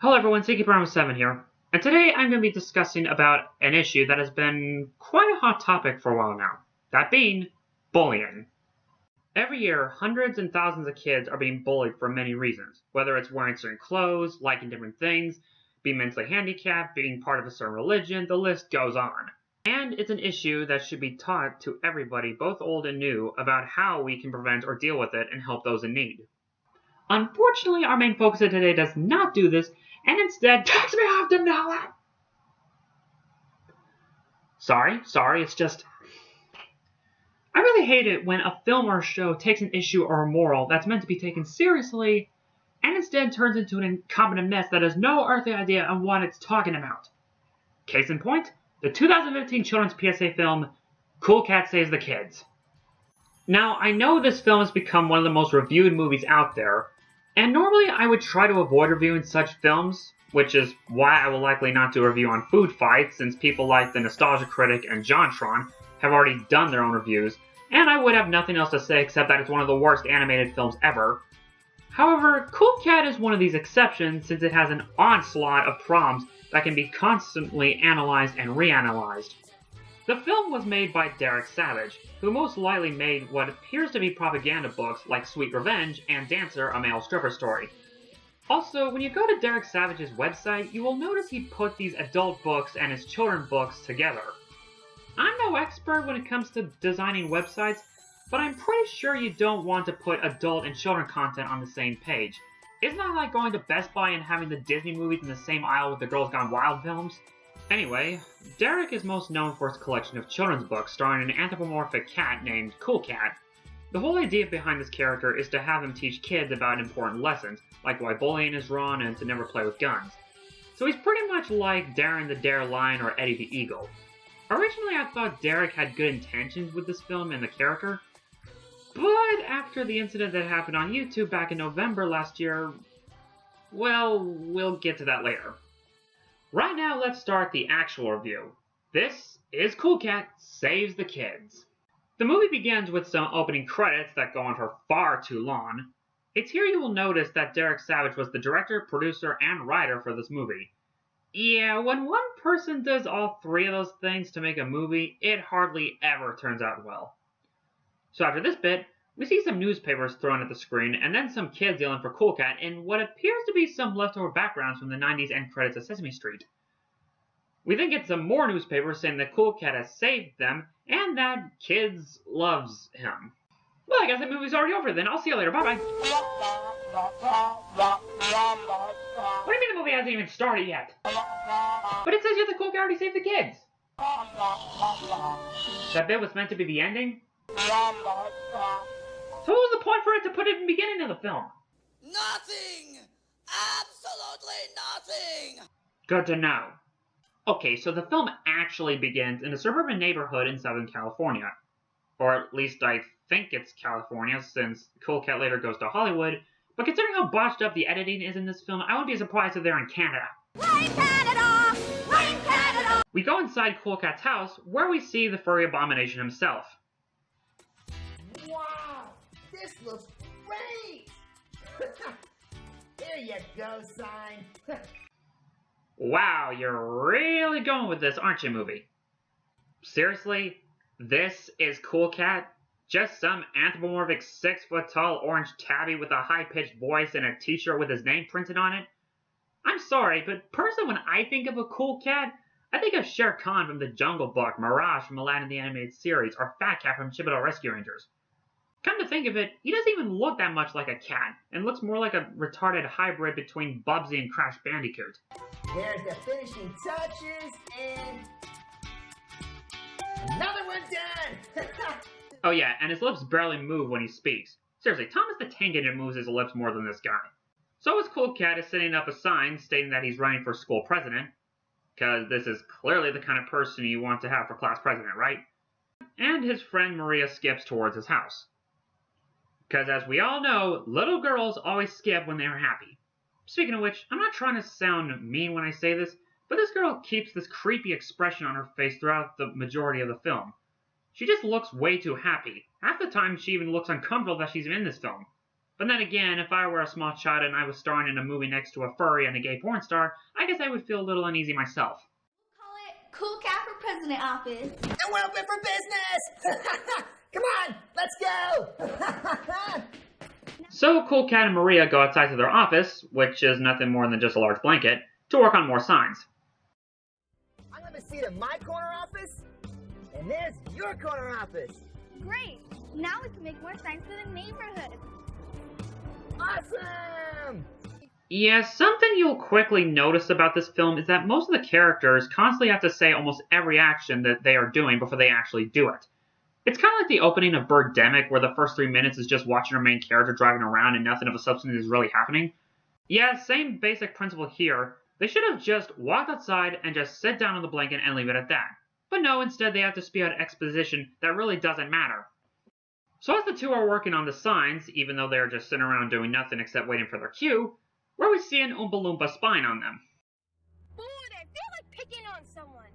Hello everyone, CKprimeval07 here, and today I'm going to be discussing about an issue that has been quite a hot topic for a while now, that being bullying. Every year, hundreds and thousands of kids are being bullied for many reasons, whether it's wearing certain clothes, liking different things, being mentally handicapped, being part of a certain religion, the list goes on. And it's an issue that should be taught to everybody, both old and new, about how we can prevent or deal with it and help those in need. Unfortunately, our main focus of today does not do this, and instead talks me off to know it. Sorry, it's just... I really hate it when a film or a show takes an issue or a moral that's meant to be taken seriously, and instead turns into an incompetent mess that has no earthly idea of what it's talking about. Case in point, the 2015 children's PSA film, Cool Cat Saves the Kids. Now, I know this film has become one of the most reviewed movies out there, and normally I would try to avoid reviewing such films, which is why I will likely not do a review on Food Fight, since people like the Nostalgia Critic and JonTron have already done their own reviews, and I would have nothing else to say except that it's one of the worst animated films ever. However, Cool Cat is one of these exceptions since it has an onslaught of problems that can be constantly analyzed and reanalyzed. The film was made by Derek Savage, who most likely made what appears to be propaganda books like Sweet Revenge and Dancer, a Male Stripper Story. Also, when you go to Derek Savage's website, you will notice he put these adult books and his children's books together. I'm no expert when it comes to designing websites, but I'm pretty sure you don't want to put adult and children content on the same page. Isn't that like going to Best Buy and having the Disney movies in the same aisle with the Girls Gone Wild films? Anyway, Derek is most known for his collection of children's books starring an anthropomorphic cat named Cool Cat. The whole idea behind this character is to have him teach kids about important lessons, like why bullying is wrong and to never play with guns. So he's pretty much like Darren the Dare Lion or Eddie the Eagle. Originally I thought Derek had good intentions with this film and the character, but after the incident that happened on YouTube back in November last year, well, we'll get to that later. Right now, let's start the actual review. This is Cool Cat Saves the Kids. The movie begins with some opening credits that go on for far too long. It's here you will notice that Derek Savage was the director, producer, and writer for this movie. Yeah, when one person does all three of those things to make a movie, it hardly ever turns out well. So after this bit, we see some newspapers thrown at the screen, and then some kids yelling for Cool Cat in what appears to be some leftover backgrounds from the 90s end credits of Sesame Street. We then get some more newspapers saying that Cool Cat has saved them, and that kids loves him. Well, I guess the movie's already over then. I'll see you later. Bye-bye. What do you mean the movie hasn't even started yet? But it says here that Cool Cat already saved the kids. That bit was meant to be the ending? So what was the point for it to put it in the beginning of the film? Nothing! Absolutely nothing! Good to know. Okay, so the film actually begins in a suburban neighborhood in Southern California. Or at least I think it's California, since Cool Cat later goes to Hollywood. But considering how botched up the editing is in this film, I wouldn't be surprised if they're in Canada. We're in Canada! We're in Canada! We go inside Cool Cat's house, where we see the furry abomination himself. Wow, this looks great! There you go, sign. Wow, you're really going with this, aren't you, movie? Seriously? This is Cool Cat? Just some anthropomorphic 6-foot-tall orange tabby with a high-pitched voice and a t-shirt with his name printed on it? I'm sorry, but personally when I think of a Cool Cat, I think of Shere Khan from the Jungle Book, Mirage from Aladdin the Animated Series, or Fat Cat from Chippendale Rescue Rangers. Come to think of it, he doesn't even look that much like a cat, and looks more like a retarded hybrid between Bubsy and Crash Bandicoot. There's the finishing touches, and another one done! Oh yeah, and his lips barely move when he speaks. Seriously, Thomas the Tank Engine moves his lips more than this guy. So his Cool Cat is setting up a sign stating that he's running for school president, because this is clearly the kind of person you want to have for class president, right? And his friend Maria skips towards his house. Because as we all know, little girls always skip when they're happy. Speaking of which, I'm not trying to sound mean when I say this, but this girl keeps this creepy expression on her face throughout the majority of the film. She just looks way too happy. Half the time she even looks uncomfortable that she's in this film. But then again, if I were a small child and I was starring in a movie next to a furry and a gay porn star, I guess I would feel a little uneasy myself. Call it Cool Cat for President Office. And we're open for business! Come on, let's go! So Cool Cat and Maria go outside to their office, which is nothing more than just a large blanket, to work on more signs. I'm gonna seat in my corner office, and there's your corner office. Great. Now we can make more signs for the neighborhood. Awesome! Yeah, something you'll quickly notice about this film is that most of the characters constantly have to say almost every action that they are doing before they actually do it. It's kind of like the opening of Birdemic, where the first 3 minutes is just watching our main character driving around and nothing of a substance is really happening. Yeah, same basic principle here. They should have just walked outside and just sit down on the blanket and leave it at that. But no, instead they have to spew out exposition that really doesn't matter. So as the two are working on the signs, even though they're just sitting around doing nothing except waiting for their cue, where we see an Oompa Loompa spying on them. Boy, they feel like picking on someone.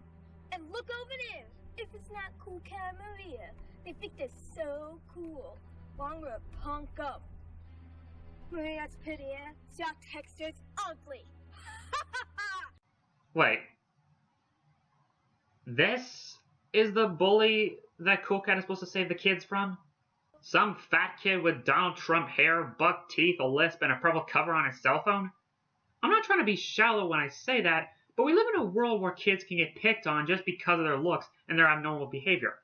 And look over there. If it's not Cool Cat Maria, they think they're so cool. Longer punk up. Maria's prettier, so our texture's ugly. Wait. This is the bully that Cool Cat is supposed to save the kids from? Some fat kid with Donald Trump hair, buck teeth, a lisp, and a purple cover on his cell phone? I'm not trying to be shallow when I say that, but we live in a world where kids can get picked on just because of their looks and their abnormal behavior.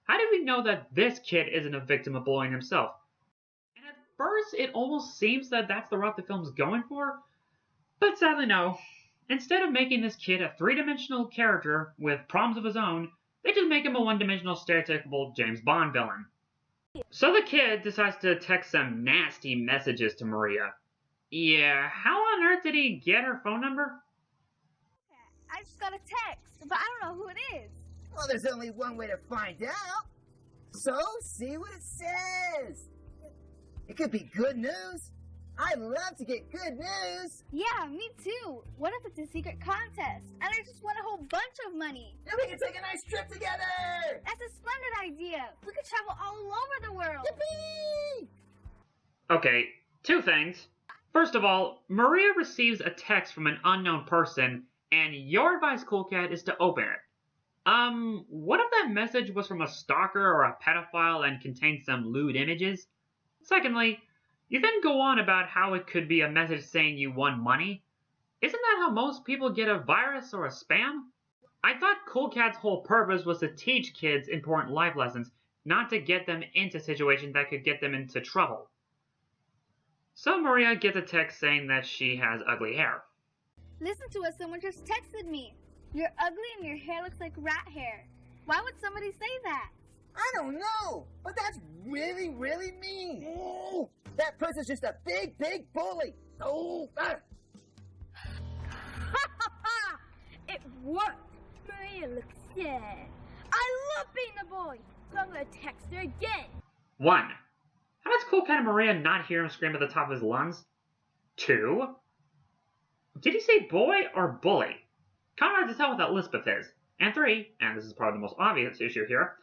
How do we know that this kid isn't a victim of bullying himself? And at first, it almost seems that that's the route the film's going for, but sadly no. Instead of making this kid a three-dimensional character with problems of his own, they just make him a one-dimensional stereotypical James Bond villain. So the kid decides to text some nasty messages to Maria. Yeah, how on earth did he get her phone number? I just got a text, but I don't know who it is. Well, there's only one way to find out. So, see what it says. It could be good news. I love to get good news. Yeah, me too. What if it's a secret contest and I just won a whole bunch of money? And we can take a nice trip together. That's a splendid idea. We could travel all over the world. Yippee! Okay, 2 things. First of all, Maria receives a text from an unknown person, and your advice, Cool Cat, is to open it. What if that message was from a stalker or a pedophile and contained some lewd images? Secondly, you then go on about how it could be a message saying you won money. Isn't that how most people get a virus or a spam? I thought Cool Cat's whole purpose was to teach kids important life lessons, not to get them into situations that could get them into trouble. So Maria gets a text saying that she has ugly hair. Listen to us, someone just texted me. You're ugly and your hair looks like rat hair. Why would somebody say that? I don't know, but that's really, really mean. Ooh, that person's just a big, big bully. Oh, ah. It worked. Maria looks sad. I love being a boy, so I'm gonna text her again. 1. How does Cool Cat and Maria not hear him scream at the top of his lungs? 2. Did he say boy or bully? Kind of hard to tell what that Lisbeth is. And 3, and this is probably the most obvious issue here,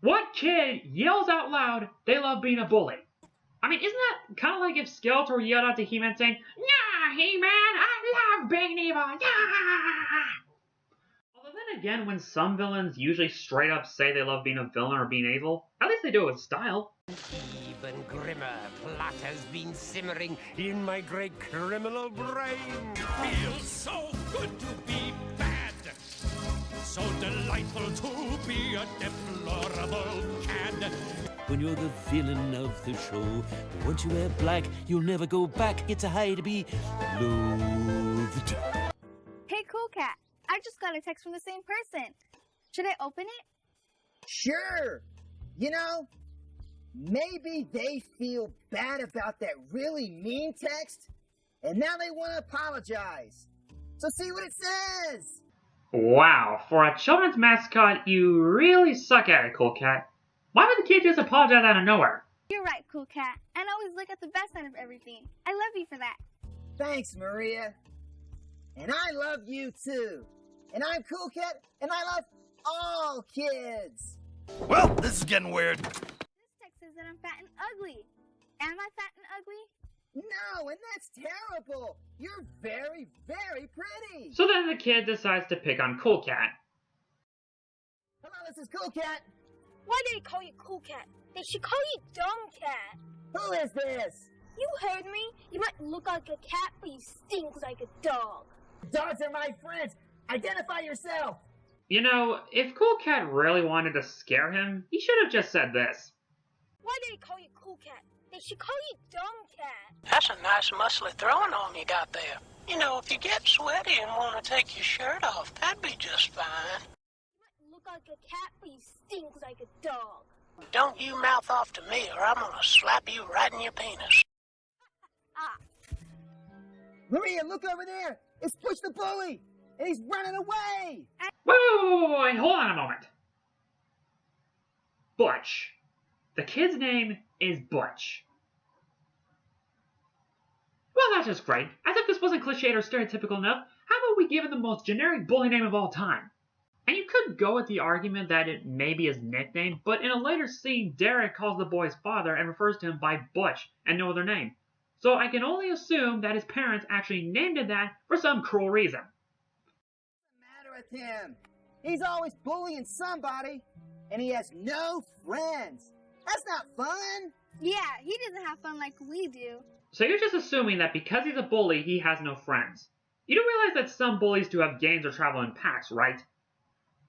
what kid yells out loud they love being a bully? I mean, isn't that kind of like if Skeletor yelled out to He-Man saying, "Yeah, He-Man, I love being evil, yeah!" Although then again, when some villains usually straight up say they love being a villain or being evil, at least they do it with style. Even grimmer plot has been simmering in my great criminal brain. Feels so good to be bad. So delightful to be a deplorable cad. When you're the villain of the show, once you wear black, you'll never go back. It's a high to be loathed. Hey, Cool Cat. I just got a text from the same person. Should I open it? Sure. You know, maybe they feel bad about that really mean text, and now they want to apologize. So see what it says. Wow, for a children's mascot, you really suck at it, Cool Cat. Why would the kid just apologize out of nowhere? You're right, Cool Cat. And always look at the best side of everything. I love you for that. Thanks, Maria. And I love you too. And I'm Cool Cat, and I love all kids. Well, this is getting weird. This text says that I'm fat and ugly. Am I fat and ugly? No, and that's terrible. You're very, very pretty. So then the kid decides to pick on Cool Cat. Hello, this is Cool Cat. Why do they call you Cool Cat? They should call you Dumb Cat. Who is this? You heard me. You might look like a cat, but you stink like a dog. Dogs are my friends. Identify yourself. You know, if Cool Cat really wanted to scare him, he should have just said this. Why do they call you Cool Cat? They should call you Dumb Cat. That's a nice muscly throwing arm you got there. You know, if you get sweaty and want to take your shirt off, that'd be just fine. You might look like a cat, but you stink like a dog. Don't you mouth off to me, or I'm gonna slap you right in your penis. Maria, look over there. It's Butch the Bully, and he's running away. Wait, hold on a moment. Butch. The kid's name is Butch. Well, that's just great. As if this wasn't cliched or stereotypical enough, how about we give it the most generic bully name of all time? And you could go with the argument that it may be his nickname, but in a later scene, Derek calls the boy's father and refers to him by Butch and no other name. So I can only assume that his parents actually named him that for some cruel reason. What's the matter with him? He's always bullying somebody, and he has no friends. That's not fun. Yeah, he doesn't have fun like we do. So you're just assuming that because he's a bully, he has no friends. You do realize that some bullies do have gangs or travel in packs, right?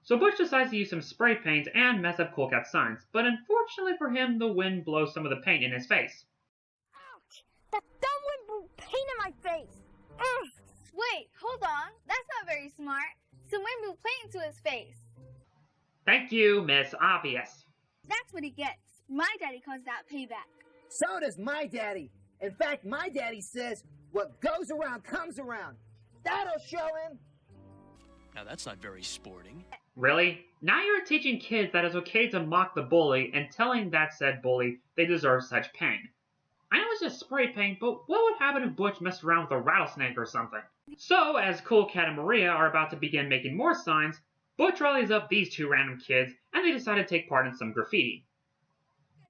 So Butch decides to use some spray paint and mess up Cool Cat's signs, but unfortunately for him, the wind blows some of the paint in his face. Ouch! That dumb wind blew paint in my face. Ugh. Wait, hold on. That's not very smart. Some wind blew paint into his face. Thank you, Miss Obvious. That's what he gets. My daddy calls that payback. So does my daddy. In fact, my daddy says, what goes around comes around. That'll show him. Now that's not very sporting. Really? Now you're teaching kids that it's okay to mock the bully and telling that said bully they deserve such pain. I know it's just spray paint, but what would happen if Butch messed around with a rattlesnake or something? So, as Cool Cat and Maria are about to begin making more signs, Butch rallies up these two random kids, and they decide to take part in some graffiti.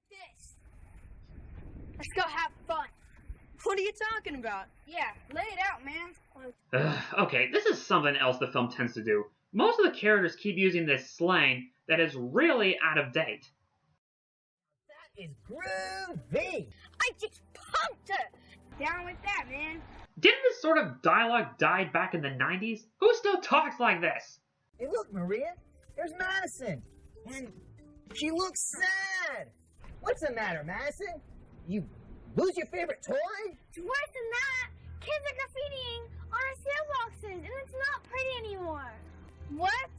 This. Let's go have fun. What are you talking about? Yeah, lay it out, man. Okay, this is something else the film tends to do. Most of the characters keep using this slang that is really out of date. That is groovy. I just pumped her. Down with that, man. Didn't this sort of dialogue die back in the 90s? Who still talks like this? Hey, look, Maria. There's Madison. And she looks sad. What's the matter, Madison? You lose your favorite toy? It's worse than that. Kids are graffitiing on our mailboxes, and it's not pretty anymore. What?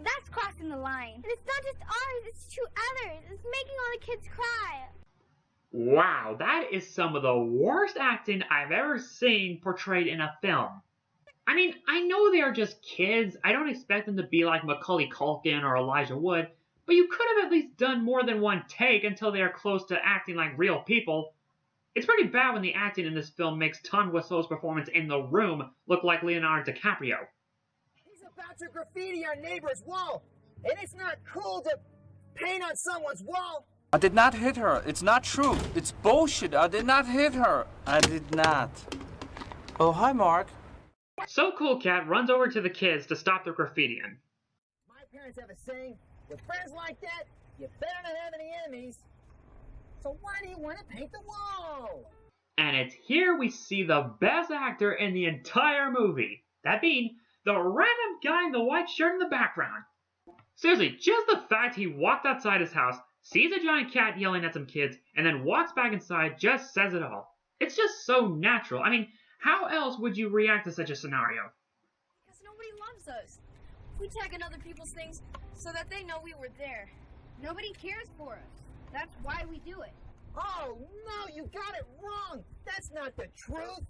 That's crossing the line. And it's not just ours, it's to others. It's making all the kids cry. Wow, that is some of the worst acting I've ever seen portrayed in a film. I mean, I know they are just kids. I don't expect them to be like Macaulay Culkin or Elijah Wood, but you could have at least done more than one take until they are close to acting like real people. It's pretty bad when the acting in this film makes Tom Wiseau's performance in The Room look like Leonardo DiCaprio. He's about to graffiti our neighbor's wall, and it's not cool to paint on someone's wall. I did not hit her. It's not true. It's bullshit. I did not hit her. I did not. Oh, hi, Mark. So Cool Cat runs over to the kids to stop their graffitiing. My parents have a saying, with friends like that, you better not have any enemies. So why do you want to paint the wall? And it's here we see the best actor in the entire movie. That being, the random guy in the white shirt in the background. Seriously, just the fact he walked outside his house, sees a giant cat yelling at some kids, and then walks back inside just says it all. It's just so natural. I mean, how else would you react to such a scenario? Because nobody loves us. We tag in other people's things so that they know we were there. Nobody cares for us. That's why we do it. Oh, no, you got it wrong. That's not the truth.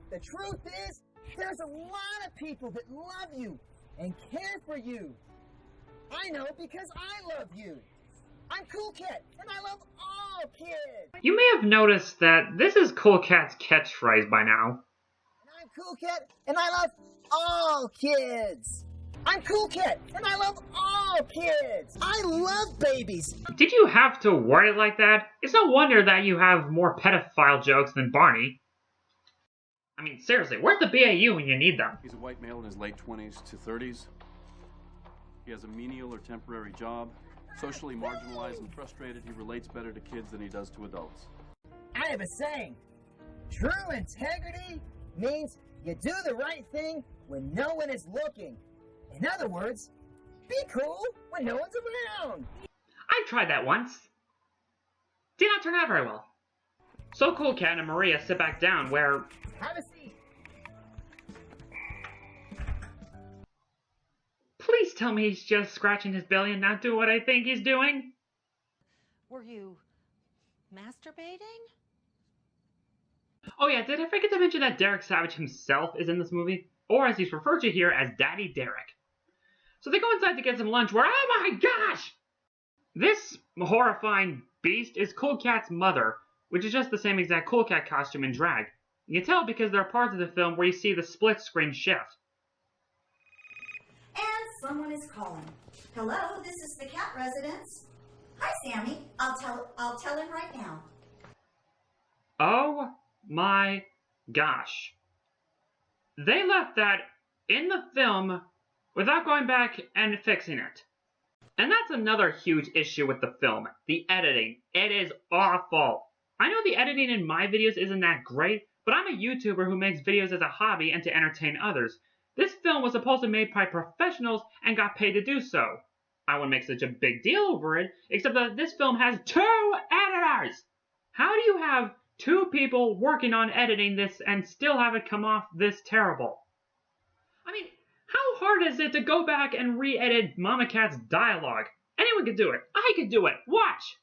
The truth is, there's a lot of people that love you and care for you. I know because I love you. I'm Cool Cat, and I love all kids. You may have noticed that this is Cool Cat's catchphrase by now. I'm Cool Cat, and I love all kids. I'm Cool Cat, and I love all kids. I love babies. Did you have to word it like that? It's no wonder that you have more pedophile jokes than Barney. I mean, seriously, where's the BAU when you need them? He's a white male in his late 20s to 30s. He has a menial or temporary job. Socially marginalized and frustrated, he relates better to kids than he does to adults. I have a saying. True integrity means you do the right thing when no one is looking. In other words, be cool when no one's around. I tried that once. Did not turn out very well. So Cool Cat and Maria sit back down where... Have a seat. Please tell me he's just scratching his belly and not doing what I think he's doing. Were you masturbating? Oh yeah, did I forget to mention that Derek Savage himself is in this movie? Or as he's referred to here as Daddy Derek. So they go inside to get some lunch where, oh my gosh! This horrifying beast is Cool Cat's mother, which is just the same exact Cool Cat costume in drag. You can tell because there are parts of the film where you see the split screen shift. And someone is calling. Hello, this is the cat residence. Hi, Sammy. I'll tell him right now. Oh my gosh. They left that in the film without going back and fixing it. And that's another huge issue with the film, the editing. It is awful. I know the editing in my videos isn't that great, but I'm a YouTuber who makes videos as a hobby and to entertain others. This film was supposed to be made by professionals and got paid to do so. I wouldn't make such a big deal over it, except that this film has 2 editors! How do you have 2 people working on editing this and still have it come off this terrible? I mean, how hard is it to go back and re-edit Mama Cat's dialogue? Anyone could do it. I could do it. Watch!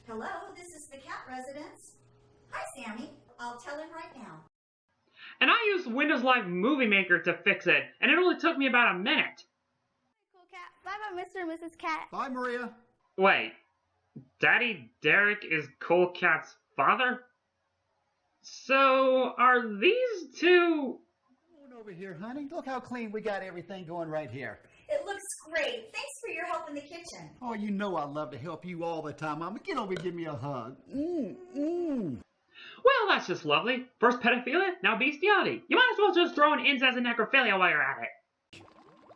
Hello, this is the cat residence. Hi, Sammy. I'll tell him right now. And I used Windows Live Movie Maker to fix it, and it only took me about a minute. Cool Cat. Bye-bye, Mr. and Mrs. Cat. Bye, Maria. Wait, Daddy Derek is Cool Cat's father? So, are these two... Come on over here, honey. Look how clean we got everything going right here. It looks great. Thanks for your help in the kitchen. Oh, you know I love to help you all the time, Mama. Get over and give me a hug. Well, that's just lovely. First pedophilia, now bestiality. You might as well just throw in incest and necrophilia while you're at it.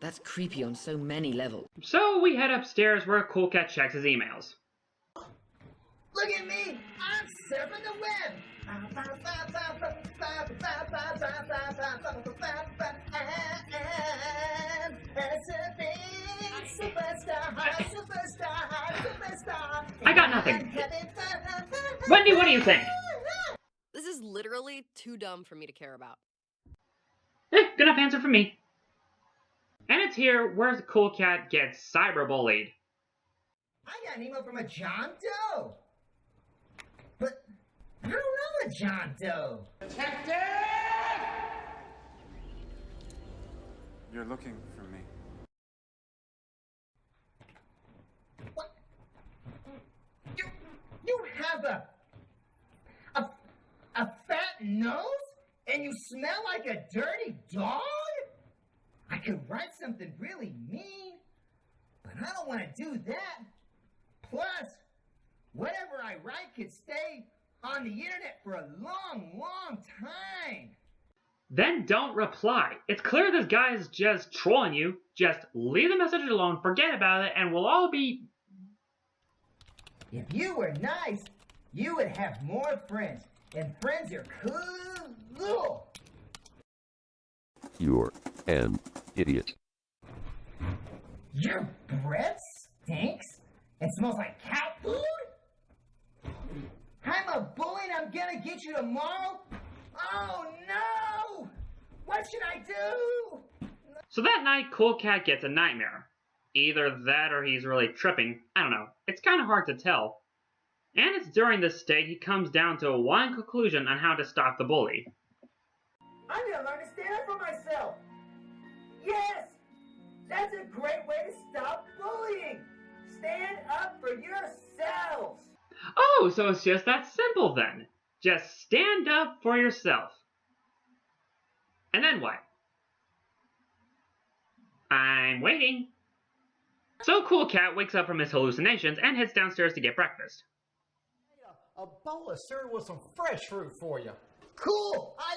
That's creepy on so many levels. So we head upstairs where Cool Cat checks his emails. Look at me. I'm surfing the web. I got nothing. Wendy, what do you think? This is literally too dumb for me to care about. Good enough answer from me. And it's here where the Cool Cat gets cyberbullied. I got an email from a John Doe. But I don't know a John Doe. Detective! You're looking for me. What? You have a fat nose? And you smell like a dirty dog? I could write something really mean, but I don't want to do that. Plus, whatever I write could stay on the internet for a long, long time. Then don't reply. It's clear this guy is just trolling you. Just leave the message alone, forget about it, and we'll all be... If you were nice, you would have more friends. And friends are cool. You're an idiot. Your breath stinks and smells like cat food? I'm a bully and I'm gonna get you tomorrow? Oh no! What should I do? So that night, Cool Cat gets a nightmare. Either that or he's really tripping. I don't know. It's kind of hard to tell. And it's during this state he comes down to one conclusion on how to stop the bully. I'm gonna learn to stand up for myself. Yes! That's a great way to stop bullying. Stand up for yourselves. Oh, Oh, so it's just that simple then. Just stand up for yourself. And then what? I'm waiting. So Cool Cat wakes up from his hallucinations and heads downstairs to get breakfast. A bowl of cereal with some fresh fruit for you. Cool! I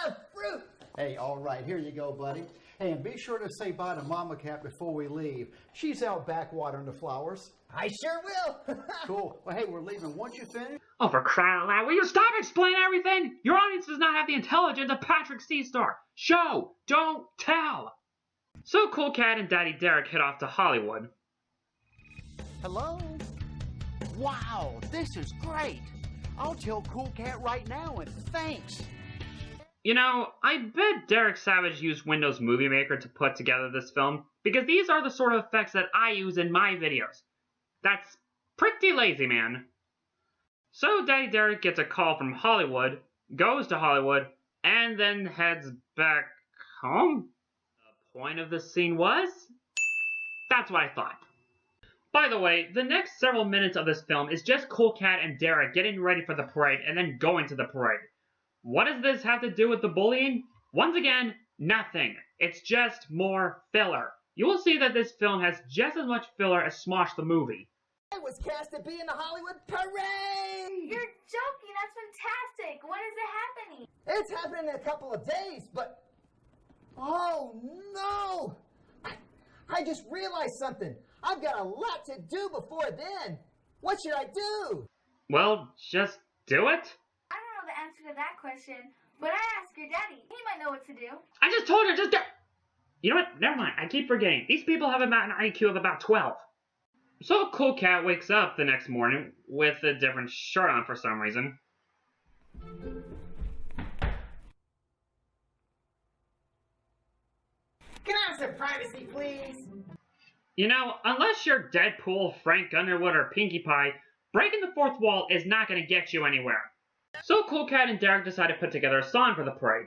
love fruit! Hey, all right, here you go, buddy. Hey, and be sure to say bye to Mama Cat before we leave. She's out back watering the flowers. I sure will! Cool. Well, hey, we're leaving. Once you finish... Oh, for crying out loud, will you stop explaining everything? Your audience does not have the intelligence of Patrick Seastar. Show, don't tell. So Cool Cat and Daddy Derek head off to Hollywood. Hello? Wow, this is great. I'll tell Cool Cat right now, and thanks. You know, I bet Derek Savage used Windows Movie Maker to put together this film, because these are the sort of effects that I use in my videos. That's pretty lazy, man. So Daddy Derek gets a call from Hollywood, goes to Hollywood, and then heads back home? The point of this scene was? That's what I thought. By the way, the next several minutes of this film is just Cool Cat and Derek getting ready for the parade and then going to the parade. What does this have to do with the bullying? Once again, nothing. It's just more filler. You will see that this film has just as much filler as Smosh the movie. I was cast to be in the Hollywood Parade! You're joking, that's fantastic. When is it happening? It's happening in a couple of days, but... Oh, no! I just realized something. I've got a lot to do before then. What should I do? Well, just do it. I don't know the answer to that question, but I asked your daddy. He might know what to do. I just told her, just do. You know what? Never mind. I keep forgetting. These people have about an IQ of about 12. So Cool Cat wakes up the next morning with a different shirt on for some reason. Can I have some privacy, please? You know, unless you're Deadpool, Frank Underwood, or Pinkie Pie, breaking the fourth wall is not going to get you anywhere. So Cool Cat and Derek decide to put together a song for the parade.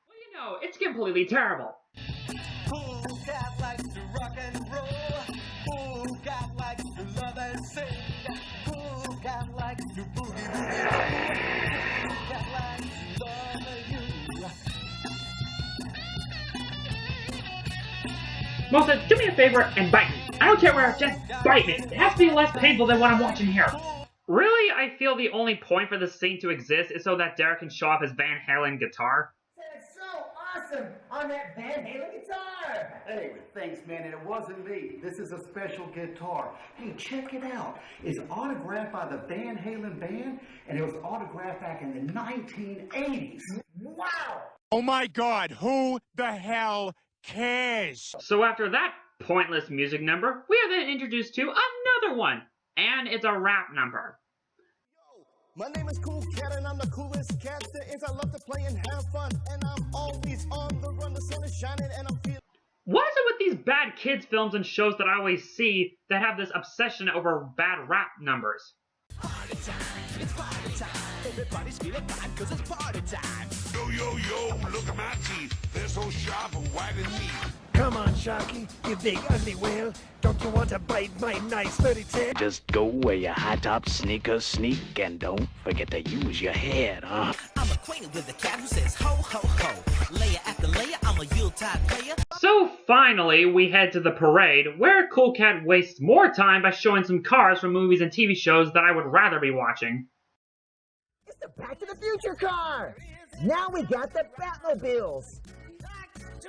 Well, you know, it's completely terrible. Cool Cat likes to rock and roll. Cool Cat likes to love and sing. Cool Cat likes to boogie boogie. Cool Cat likes to love you. Melissa, do me a favor and bite me. I don't care where, just bite me. It has to be less painful than what I'm watching here. Really, I feel the only point for this scene to exist is so that Derek can show off his Van Halen guitar. That's so awesome on that Van Halen guitar. Hey, thanks, man, and it wasn't me. This is a special guitar. Hey, check it out. It's autographed by the Van Halen band, and it was autographed back in the 1980s. Wow! Oh my God, who the hell cares? So after that pointless music number, we are then introduced to another one. And it's a rap number. My name is Cool Cat and I'm the coolest cat there is. I love to play and have fun and I'm always on the run. The sun is shining and I'm feeling... What is it with these bad kids films and shows that I always see that have this obsession over bad rap numbers? Party time, it's party time. Everybody's feeling fine cause it's party time. Yo, yo, yo, look at my teeth. They're so sharp and white and neat. Come on, Sharky, you big ugly whale. Don't you want to bite my nice 3010? Just go wear your high-top sneakers, sneak, and don't forget to use your head, huh? I'm acquainted with the cat who says ho, ho, ho. Layer after layer, I'm a Yuletide player. So finally, we head to the parade, where Cool Cat wastes more time by showing some cars from movies and TV shows that I would rather be watching. It's the Back to the Future car. Now we got the Batmobiles.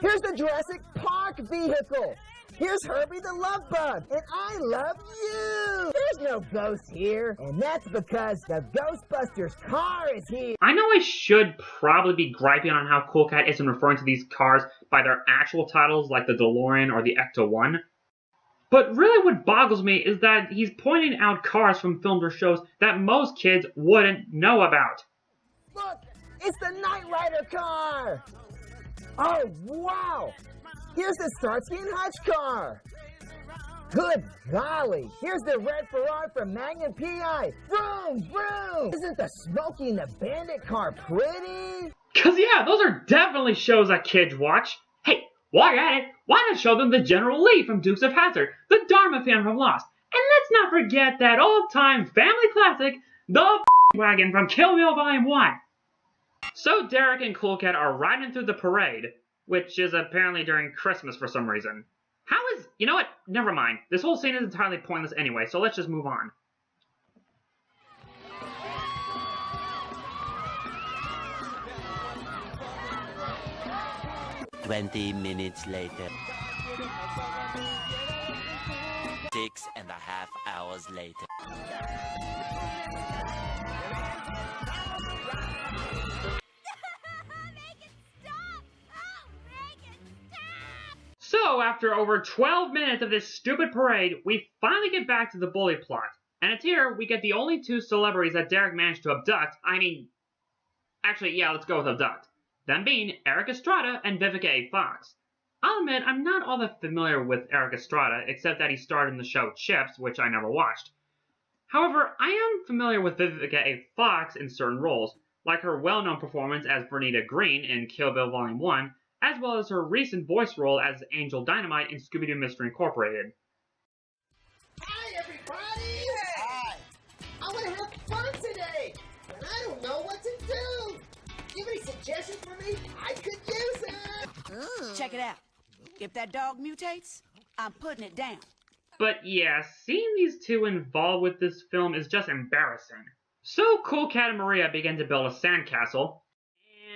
Here's the Jurassic Park vehicle. Here's Herbie the Love Bug, and I love you. There's no ghost here, and that's because the Ghostbusters car is here. I know I should probably be griping on how Cool Cat isn't referring to these cars by their actual titles like the DeLorean or the Ecto-1. But really what boggles me is that he's pointing out cars from films or shows that most kids wouldn't know about. Look, it's the Knight Rider car. Oh, wow! Here's the Starsky and Hutch car! Good golly! Here's the red Ferrari from Magnum P.I. Vroom, vroom! Isn't the Smokey and the Bandit car pretty? Cause yeah, those are definitely shows that kids watch. Hey, while you're at it, why not show them the General Lee from Dukes of Hazzard, the Dharma fan from Lost, and let's not forget that old-time family classic, The wagon from Kill Bill Volume 1! So Derek and Cool Cat are riding through the parade, which is apparently during Christmas for some reason. You know what? Never mind. This whole scene is entirely pointless anyway, so let's just move on. "20 minutes later. 6.5 hours later. So, after over 12 minutes of this stupid parade, we finally get back to the bully plot. And it's here we get the only two celebrities that Derek managed to abduct. Actually, yeah, let's go with abduct. Them being Eric Estrada and Vivica A. Fox. I'll admit, I'm not all that familiar with Eric Estrada, except that he starred in the show Chips, which I never watched. However, I am familiar with Vivica A. Fox in certain roles, like her well-known performance as Bernita Green in Kill Bill Volume 1, as well as her recent voice role as Angel Dynamite in Scooby-Doo Mystery Incorporated. Hi, everybody! Hi! I want to have fun today, and I don't know what to do! You have any suggestions for me? I could use it! Check it out. If that dog mutates, I'm putting it down. But yeah, seeing these two involved with this film is just embarrassing. So Cool Cat and Maria begin to build a sandcastle,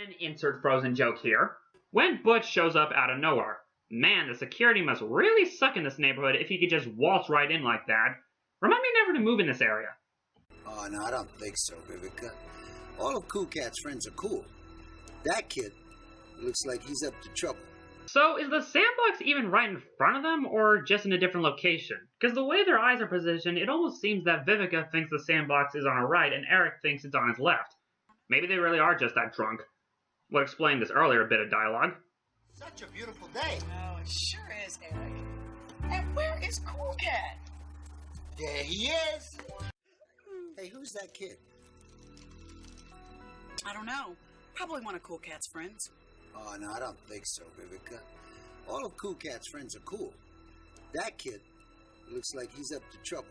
and insert Frozen joke here, when Butch shows up out of nowhere. Man, the security must really suck in this neighborhood if he could just waltz right in like that. Remind me never to move in this area. Oh, no, I don't think so, Vivica. All of Cool Cat's friends are cool. That kid looks like he's up to trouble. So, is the sandbox even right in front of them, or just in a different location? Because the way their eyes are positioned, it almost seems that Vivica thinks the sandbox is on her right, and Eric thinks it's on his left. Maybe they really are just that drunk. We'll explain this earlier bit of dialogue. Such a beautiful day. Oh, it sure is, Eric. And where is Cool Cat? There he is. Hey, who's that kid? I don't know. Probably one of Cool Cat's friends. Oh, no, I don't think so, Vivica. All of Cool Cat's friends are cool. That kid looks like he's up to trouble.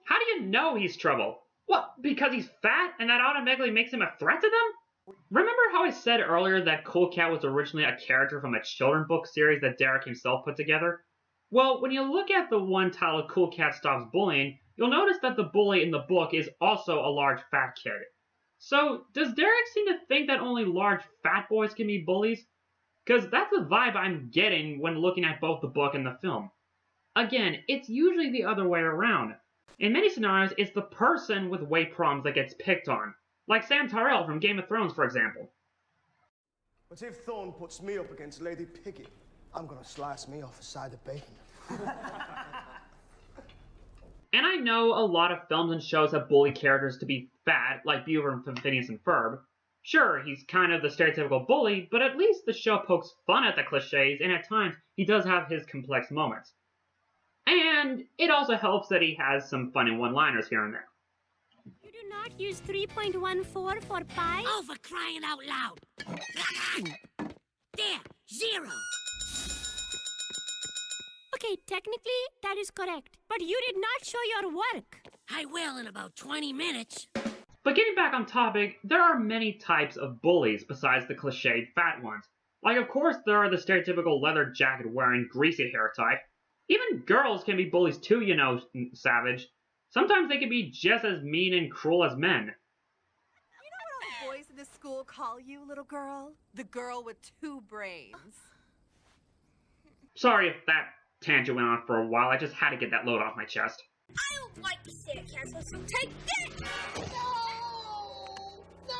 How do you know he's trouble? What, because he's fat and that automatically makes him a threat to them? Remember how I said earlier that Cool Cat was originally a character from a children's book series that Derek himself put together? Well, when you look at the one titled Cool Cat Stops Bullying, you'll notice that the bully in the book is also a large fat kid. So, does Derek seem to think that only large fat boys can be bullies? Because that's the vibe I'm getting when looking at both the book and the film. Again, it's usually the other way around. In many scenarios, it's the person with weight problems that gets picked on. Like Sam Tyrell from Game of Thrones, for example. But if Thorne puts me up against Lady Piggy, I'm gonna slice me off a side of bacon. And I know a lot of films and shows have bully characters to be fat, like Beaver from Phineas and Ferb. Sure, he's kind of the stereotypical bully, but at least the show pokes fun at the cliches, and at times, he does have his complex moments. And it also helps that he has some funny one-liners here and there. You do not use 3.14 for pi? Oh, for crying out loud! There, 0! Okay, technically, that is correct. But you did not show your work. I will in about 20 minutes. But getting back on topic, there are many types of bullies besides the cliched fat ones. Like, of course, there are the stereotypical leather jacket wearing, greasy hair type. Even girls can be bullies too, you know, Savage. Sometimes they can be just as mean and cruel as men. You know what all the boys in this school call you, little girl? The girl with 2 brains. Sorry if that tangent went on for a while, I just had to get that load off my chest. I don't like the sandcastle, so take this! No!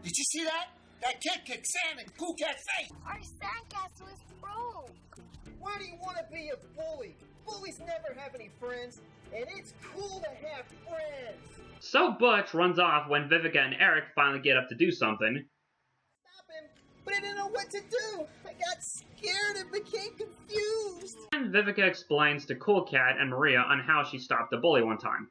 Did you see that? That kid kicked Sam in Cool Cat's face! Our sandcastle is broke. Why do you want to be a bully? Bullies never have any friends, and it's cool to have friends. So Butch runs off when Vivica and Eric finally get up to do something. Stop him, but I didn't know what to do. I got scared and became confused. And Vivica explains to Cool Cat and Maria on how she stopped the bully one time.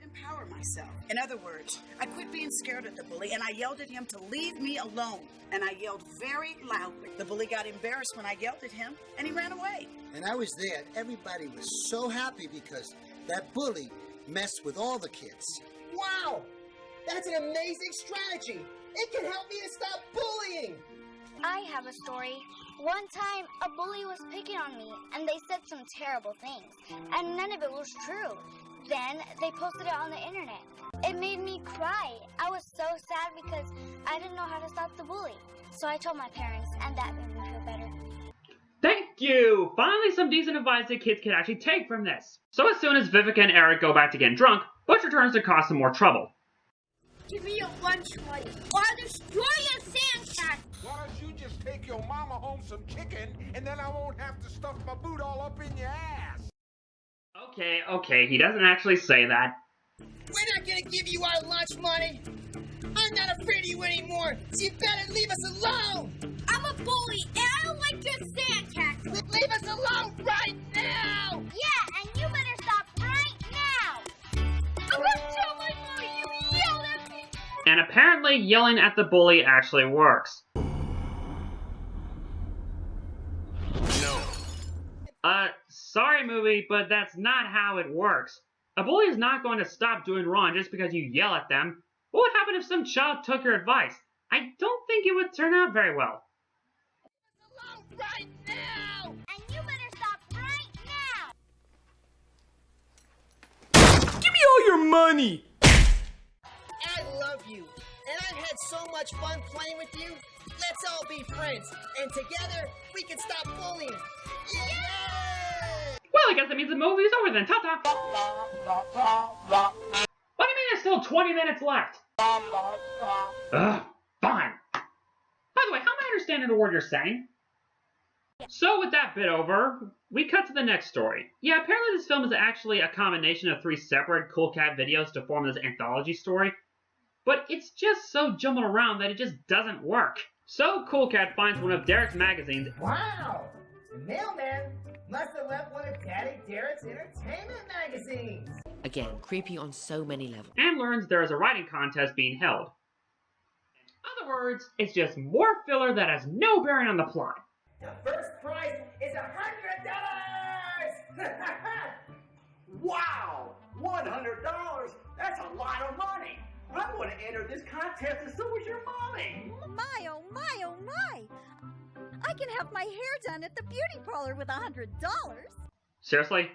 Empower myself. In other words, I quit being scared of the bully and I yelled at him to leave me alone. And I yelled very loudly. The bully got embarrassed when I yelled at him and he ran away. And I was there, and everybody was so happy because that bully mess with all the kids. Wow! That's an amazing strategy! It can help me to stop bullying! I have a story. One time, a bully was picking on me, and they said some terrible things, and none of it was true. Then, they posted it on the internet. It made me cry. I was so sad because I didn't know how to stop the bully. So I told my parents, and that made me feel better. Thank you! Finally some decent advice that kids can actually take from this. So as soon as Vivica and Eric go back to getting drunk, Butch returns to cause some more trouble. Give me your lunch money, or I'll destroy your sand cat. Why don't you just take your mama home some chicken, and then I won't have to stuff my boot all up in your ass? Okay, he doesn't actually say that. We're not gonna give you our lunch money! I'm not afraid of you anymore, so you better leave us alone! I'm a bully, and I don't like your sand cat. Leave us alone right now! Yeah, and you better stop right now! I'm gonna tell my mommy you yelled at me! And apparently yelling at the bully actually works. No. Sorry movie, but that's not how it works. A bully is not going to stop doing wrong just because you yell at them. What would happen if some child took your advice? I don't think it would turn out very well. Right now! And you better stop right now! Give me all your money! I love you, and I've had so much fun playing with you. Let's all be friends, and together we can stop bullying. Yay! Well, I guess that means the movie's over then. Ta-ta! What do you mean there's still 20 minutes left? Ugh, fine. By the way, how am I understanding the word you're saying? So with that bit over, we cut to the next story. Yeah, apparently this film is actually a combination of 3 separate Cool Cat videos to form this anthology story, but it's just so jumbled around that it just doesn't work. So Cool Cat finds one of Derek's magazines. Wow! The mailman must have left one of Daddy Derek's entertainment magazines! Again, creepy on so many levels. And learns there is a writing contest being held. In other words, it's just more filler that has no bearing on the plot. The first prize is $100! Wow! $100? That's a lot of money! I'm going to enter this contest and so is your mommy! My, oh my, oh my! I can have my hair done at the beauty parlor with $100. Seriously?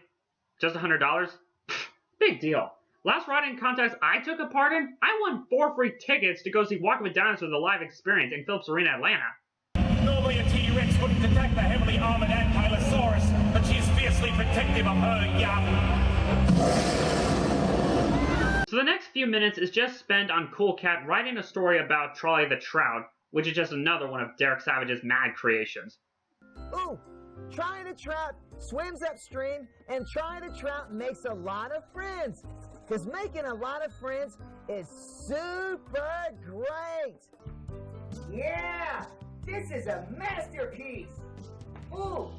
Just $100? Big deal. Last writing contest I took a part in, I won 4 free tickets to go see Walking with Dinosaurs the live experience in Phillips Arena, Atlanta. Normally a T-Rex wouldn't attack the heavily armored Ankylosaurus, but she's fiercely protective of her young. So the next few minutes is just spent on Cool Cat writing a story about Charlie the Trout, which is just another one of Derek Savage's mad creations. Ooh! Charlie the Trout swims upstream, and Charlie the Trout makes a lot of friends. Because making a lot of friends is super great! Yeah! This is a masterpiece! Ooh!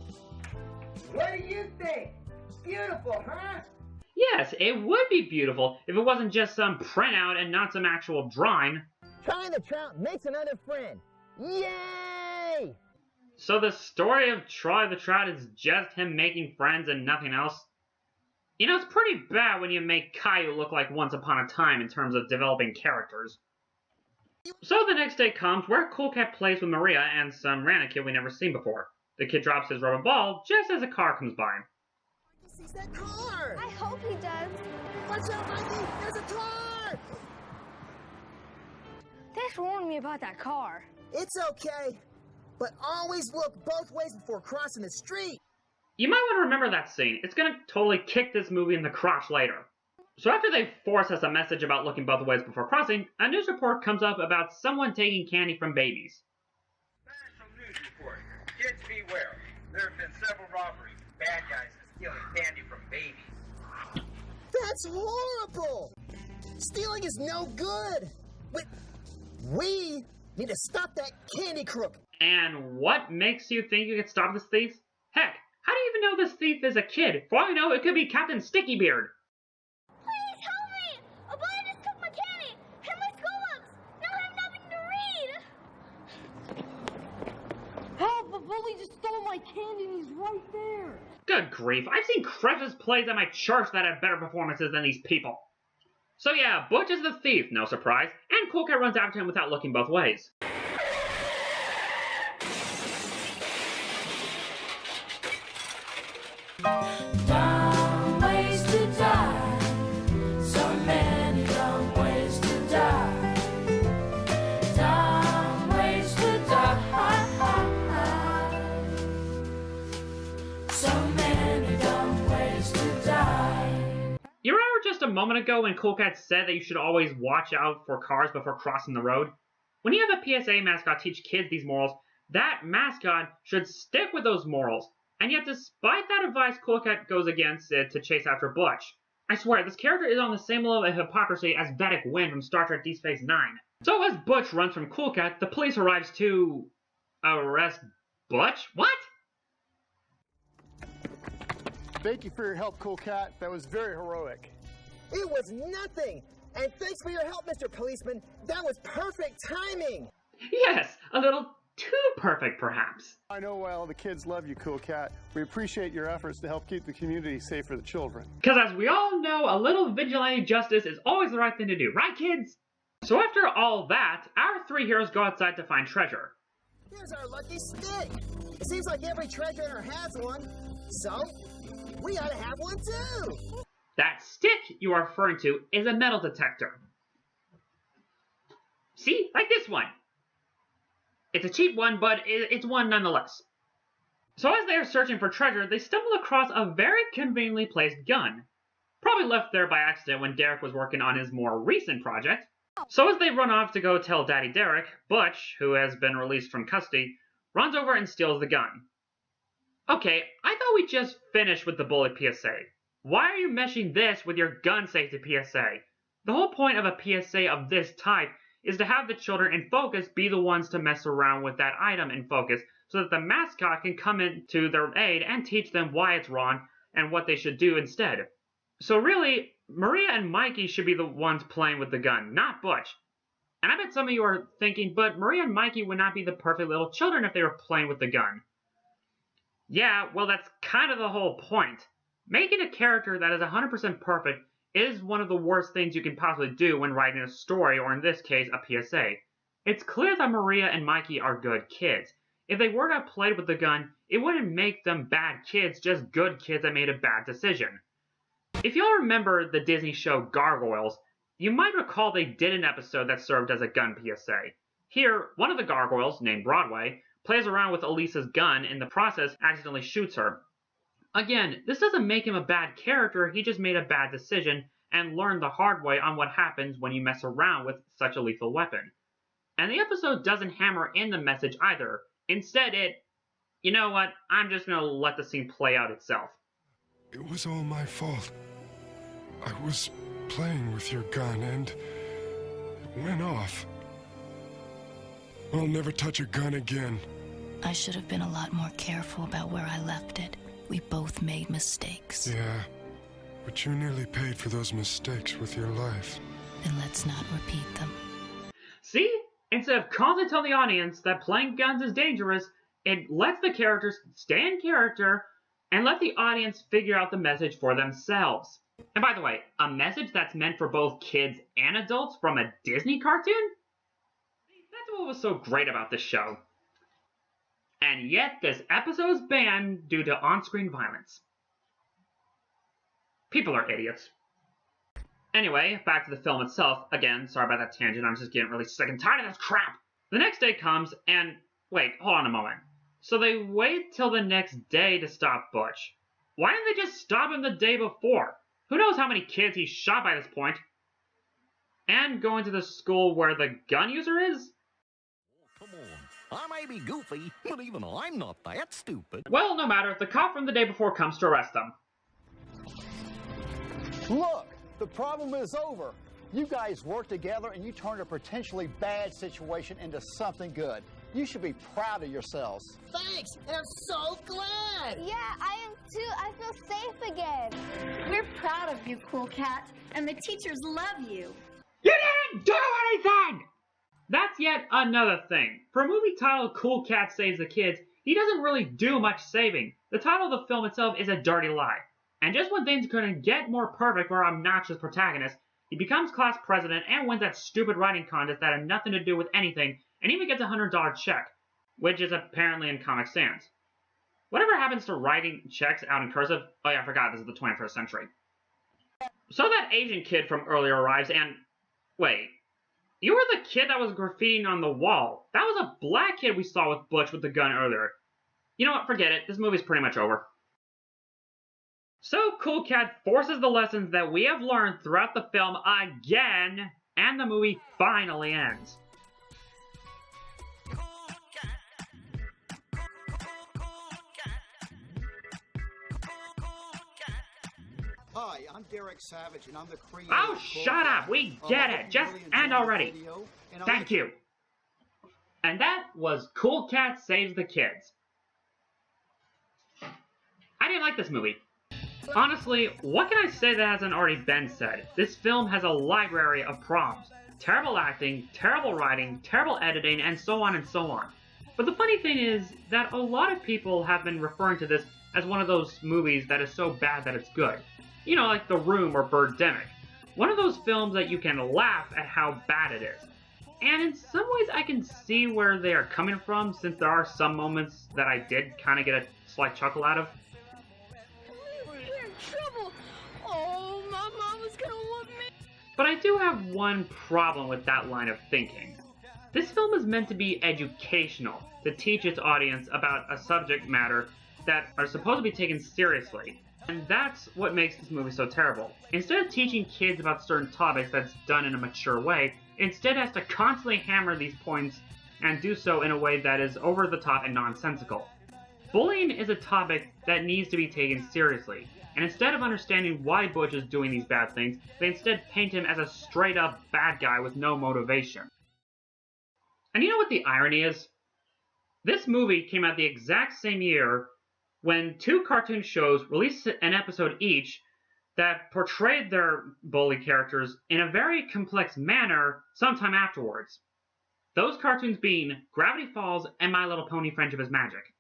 What do you think? Beautiful, huh? Yes, it would be beautiful if it wasn't just some printout and not some actual drawing. Charlie the Trout makes another friend. Yay! So the story of Charlie the Trout is just him making friends and nothing else? You know, it's pretty bad when you make Caillou look like Once Upon a Time in terms of developing characters. So the next day comes where Cool Cat plays with Maria and some random kid we never seen before. The kid drops his rubber ball just as a car comes by. He sees that car! I hope he does. Watch out, Mikey! There's a car! Thanks for warning me about that car. It's okay, but always look both ways before crossing the street. You might want to remember that scene. It's gonna totally kick this movie in the crotch later. So after they force us a message about looking both ways before crossing, a news report comes up about someone taking candy from babies. National news report. Kids beware. There have been several robberies. Bad guys are stealing candy from babies. That's horrible! Stealing is no good! We need to stop that candy crook! And what makes you think you could stop this thief? Heck, how do you even know this thief is a kid? For all I know, it could be Captain Stickybeard. Please help me! A bully just took my candy! Hit my school books! Now I have nothing to read! Help! A bully just stole my candy and he's right there! Good grief, I've seen Christmas plays at my church that have better performances than these people. So yeah, Butch is the thief, no surprise, and Cool Cat runs after him without looking both ways. Dumb ways to die. So many dumb ways to die. Dumb ways to die. So many dumb ways to die. You remember just a moment ago when Cool Cat said that you should always watch out for cars before crossing the road? When you have a PSA mascot teach kids these morals, that mascot should stick with those morals. And yet, despite that advice, Cool Cat goes against it to chase after Butch. I swear, this character is on the same level of hypocrisy as Vedic Wind from Star Trek Deep Space Nine. So as Butch runs from Cool Cat, the police arrives to arrest Butch? What? Thank you for your help, Cool Cat. That was very heroic. It was nothing! And thanks for your help, Mr. Policeman. That was perfect timing! Yes, a little too perfect, perhaps. I know why all the kids love you, Cool Cat. We appreciate your efforts to help keep the community safe for the children. Because as we all know, a little vigilante justice is always the right thing to do, right kids? So after all that, our three heroes go outside to find treasure. Here's our lucky stick! It seems like every treasure hunter has one, so we ought to have one too! That stick you are referring to is a metal detector. See? Like this one. It's a cheap one, but it's one nonetheless. So as they are searching for treasure, they stumble across a very conveniently placed gun. Probably left there by accident when Derek was working on his more recent project. So as they run off to go tell Daddy Derek, Butch, who has been released from custody, runs over and steals the gun. Okay, I thought we just finished with the bullet PSA. Why are you meshing this with your gun safety PSA? The whole point of a PSA of this type is to have the children in focus be the ones to mess around with that item in focus so that the mascot can come in to their aid and teach them why it's wrong and what they should do instead. So really, Maria and Mikey should be the ones playing with the gun, not Butch. And I bet some of you are thinking, but Maria and Mikey would not be the perfect little children if they were playing with the gun. Yeah, well that's kind of the whole point. Making a character that is 100% perfect is one of the worst things you can possibly do when writing a story, or in this case, a PSA. It's clear that Maria and Mikey are good kids. If they were to have played with the gun, it wouldn't make them bad kids, just good kids that made a bad decision. If y'all remember the Disney show Gargoyles, you might recall they did an episode that served as a gun PSA. Here, one of the gargoyles, named Broadway, plays around with Elisa's gun and in the process accidentally shoots her. Again, this doesn't make him a bad character, he just made a bad decision and learned the hard way on what happens when you mess around with such a lethal weapon. And the episode doesn't hammer in the message either. Instead you know what, I'm just gonna let the scene play out itself. It was all my fault. I was playing with your gun and it went off. I'll never touch a gun again. I should have been a lot more careful about where I left it. We both made mistakes. Yeah, but you nearly paid for those mistakes with your life. Then let's not repeat them. See? Instead of constantly telling the audience that playing guns is dangerous, it lets the characters stay in character and let the audience figure out the message for themselves. And by the way, a message that's meant for both kids and adults from a Disney cartoon? That's what was so great about this show. And yet, this episode is banned due to on-screen violence. People are idiots. Anyway, back to the film itself. Again, sorry about that tangent, I'm just getting really sick and tired of this crap! The next day comes, and... wait, hold on a moment. So they wait till the next day to stop Butch. Why didn't they just stop him the day before? Who knows how many kids he shot by this point? And going to the school where the gun user is? I may be goofy, but even I'm not that stupid. Well, no matter. The cop from the day before comes to arrest them. Look, the problem is over. You guys worked together and you turned a potentially bad situation into something good. You should be proud of yourselves. Thanks, and I'm so glad! Yeah, I am too. I feel safe again. We're proud of you, Cool Cat, and the teachers love you. You didn't do anything! That's yet another thing. For a movie titled Cool Cat Saves the Kids, he doesn't really do much saving. The title of the film itself is a dirty lie. And just when things couldn't get more perfect for our obnoxious protagonist, he becomes class president and wins that stupid writing contest that had nothing to do with anything, and even gets a $100 check, which is apparently in Comic Sans. Whatever happens to writing checks out in cursive? Oh yeah, I forgot, this is the 21st century. So that Asian kid from earlier arrives and... Wait. You were the kid that was graffitiing on the wall. That was a black kid we saw with Butch with the gun earlier. You know what, forget it. This movie's pretty much over. So Cool Cat forces the lessons that we have learned throughout the film again, and the movie finally ends. Hi, I'm Derek Savage, and I'm the creator. Oh, shut up! We get it! Just end already! Thank you! And that was Cool Cat Saves the Kids. I didn't like this movie. Honestly, what can I say that hasn't already been said? This film has a library of problems. Terrible acting, terrible writing, terrible editing, and so on and so on. But the funny thing is that a lot of people have been referring to this as one of those movies that is so bad that it's good. You know, like The Room or Birdemic. One of those films that you can laugh at how bad it is. And in some ways I can see where they are coming from, since there are some moments that I did kind of get a slight chuckle out of. We're in trouble. Oh, my mama's gonna whoop me. But I do have one problem with that line of thinking. This film is meant to be educational, to teach its audience about a subject matter that are supposed to be taken seriously. And that's what makes this movie so terrible. Instead of teaching kids about certain topics that's done in a mature way, it instead has to constantly hammer these points and do so in a way that is over the top and nonsensical. Bullying is a topic that needs to be taken seriously, and instead of understanding why Butch is doing these bad things, they instead paint him as a straight up bad guy with no motivation. And you know what the irony is? This movie came out the exact same year when two cartoon shows released an episode each that portrayed their bully characters in a very complex manner sometime afterwards. Those cartoons being Gravity Falls and My Little Pony: Friendship is Magic.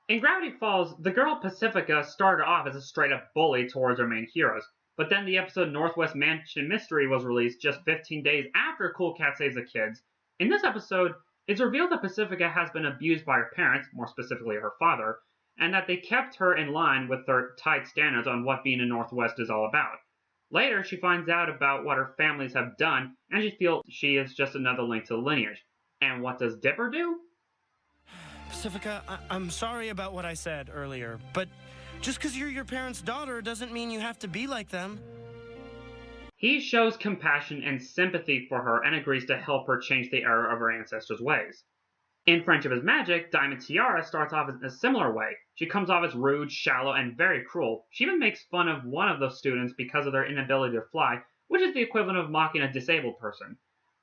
In Gravity Falls, the girl Pacifica started off as a straight-up bully towards her main heroes, but then the episode Northwest Mansion Mystery was released just 15 days after Cool Cat Saves the Kids. In this episode, it's revealed that Pacifica has been abused by her parents, more specifically her father, and that they kept her in line with their tight standards on what being a Northwest is all about. Later, she finds out about what her families have done, and she feels she is just another link to the lineage. And what does Dipper do? Pacifica, I'm sorry about what I said earlier, but just because you're your parents' daughter doesn't mean you have to be like them. He shows compassion and sympathy for her and agrees to help her change the error of her ancestors' ways. In Friendship is Magic, Diamond Tiara starts off in a similar way. She comes off as rude, shallow, and very cruel. She even makes fun of one of the students because of their inability to fly, which is the equivalent of mocking a disabled person.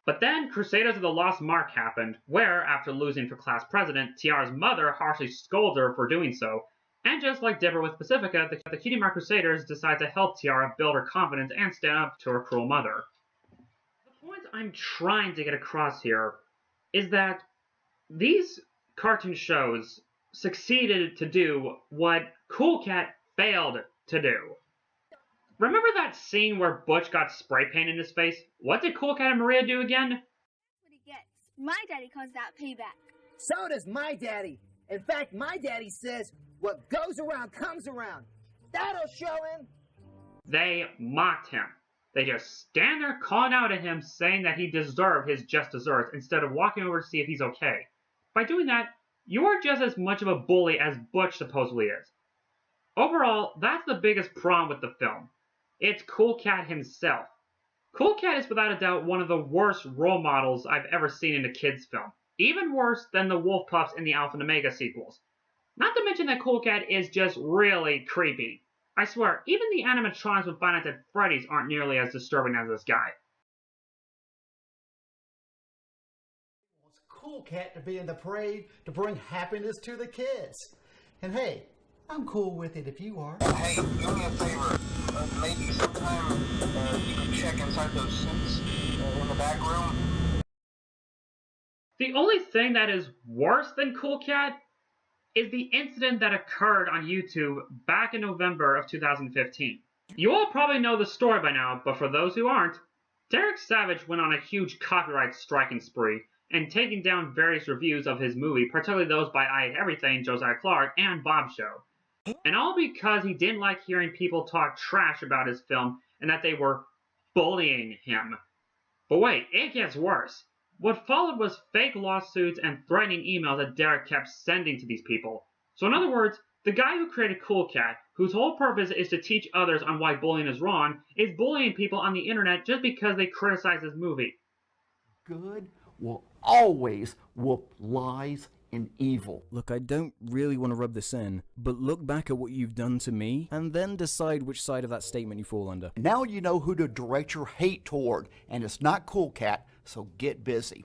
But then Crusaders of the Lost Mark happened, where, after losing for class president, Tiara's mother harshly scolds her for doing so, and just like Dipper with Pacifica, the Cutie Mark Crusaders decide to help Tiara build her confidence and stand up to her cruel mother. The point I'm trying to get across here is that these cartoon shows succeeded to do what Cool Cat failed to do. Remember that scene where Butch got spray paint in his face? What did Cool Cat and Maria do again? That's what he gets. My daddy calls that payback. So does my daddy. In fact, my daddy says, what goes around comes around. That'll show him. They mocked him. They just stand there calling out at him, saying that he deserved his just desserts instead of walking over to see if he's okay. By doing that, you are just as much of a bully as Butch supposedly is. Overall, that's the biggest problem with the film. It's Cool Cat himself. Cool Cat is without a doubt one of the worst role models I've ever seen in a kids' film. Even worse than the Wolf Pups in the Alpha and Omega sequels. Not to mention that Cool Cat is just really creepy. I swear, even the animatronics with Five Nights at Freddy's aren't nearly as disturbing as this guy. Cool Cat to be in the parade to bring happiness to the kids. And hey, I'm cool with it if you are. Hey, do me a favor. Maybe sometime you can check inside those suits in the back room. The only thing that is worse than Cool Cat is the incident that occurred on YouTube back in November of 2015. You all probably know the story by now, but for those who aren't, Derek Savage went on a huge copyright striking spree and taking down various reviews of his movie, particularly those by I Hate Everything, Josiah Clark, and Guestsheaux. And all because he didn't like hearing people talk trash about his film and that they were bullying him. But wait, it gets worse. What followed was fake lawsuits and threatening emails that Derek kept sending to these people. So in other words, the guy who created Cool Cat, whose whole purpose is to teach others on why bullying is wrong, is bullying people on the internet just because they criticize his movie. Good will always whoop lies and evil. Look, I don't really want to rub this in, but look back at what you've done to me, and then decide which side of that statement you fall under. Now you know who to direct your hate toward, and it's not Cool Cat, so get busy.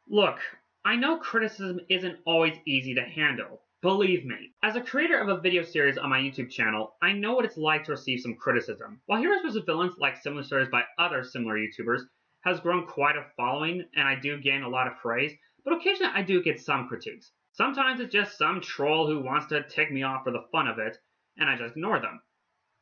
Look, I know criticism isn't always easy to handle. Believe me, as a creator of a video series on my YouTube channel, I know what it's like to receive some criticism. While Heroes vs. Villains, like similar stories by other similar YouTubers, has grown quite a following, and I do gain a lot of praise, but occasionally I do get some critiques. Sometimes it's just some troll who wants to tick me off for the fun of it, and I just ignore them.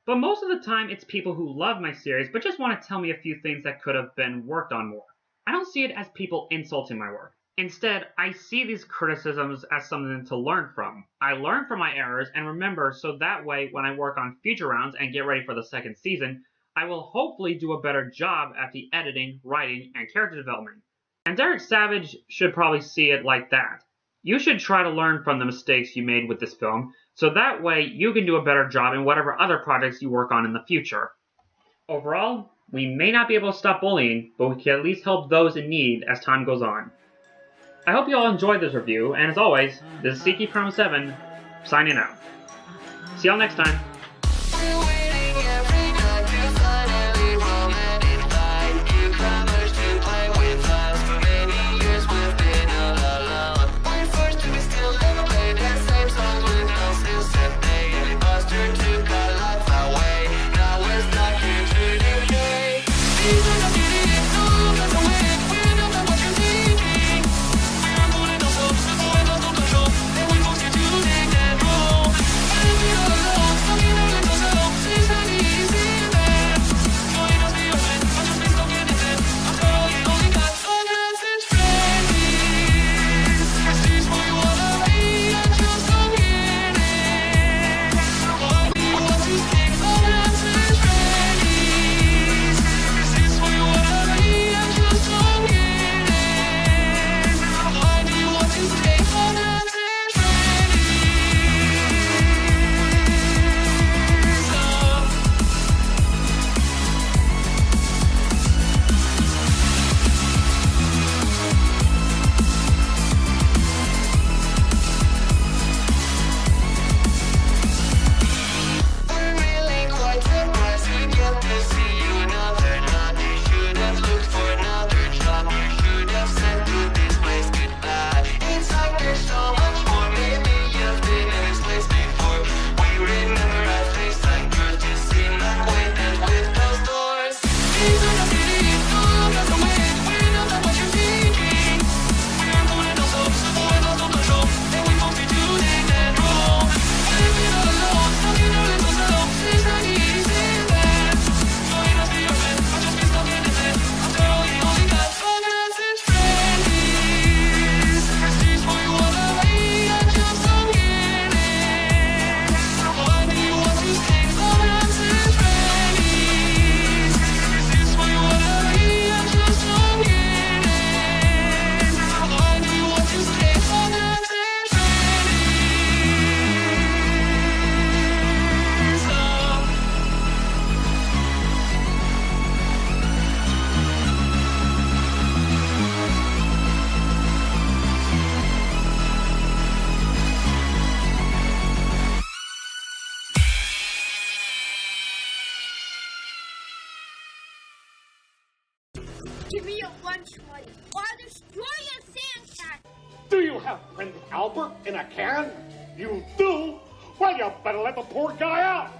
But most of the time it's people who love my series, but just want to tell me a few things that could have been worked on more. I don't see it as people insulting my work. Instead, I see these criticisms as something to learn from. I learn from my errors and remember, so that way when I work on future rounds and get ready for the second season, I will hopefully do a better job at the editing, writing, and character development. And Derek Savage should probably see it like that. You should try to learn from the mistakes you made with this film, so that way you can do a better job in whatever other projects you work on in the future. Overall, we may not be able to stop bullying, but we can at least help those in need as time goes on. I hope you all enjoyed this review, and as always, this is CKprimeval07, signing out. See y'all next time. Give me your lunch money, or I'll destroy your sandcastle. Do you have Prince Albert in a can? You do? Well, you better let the poor guy out.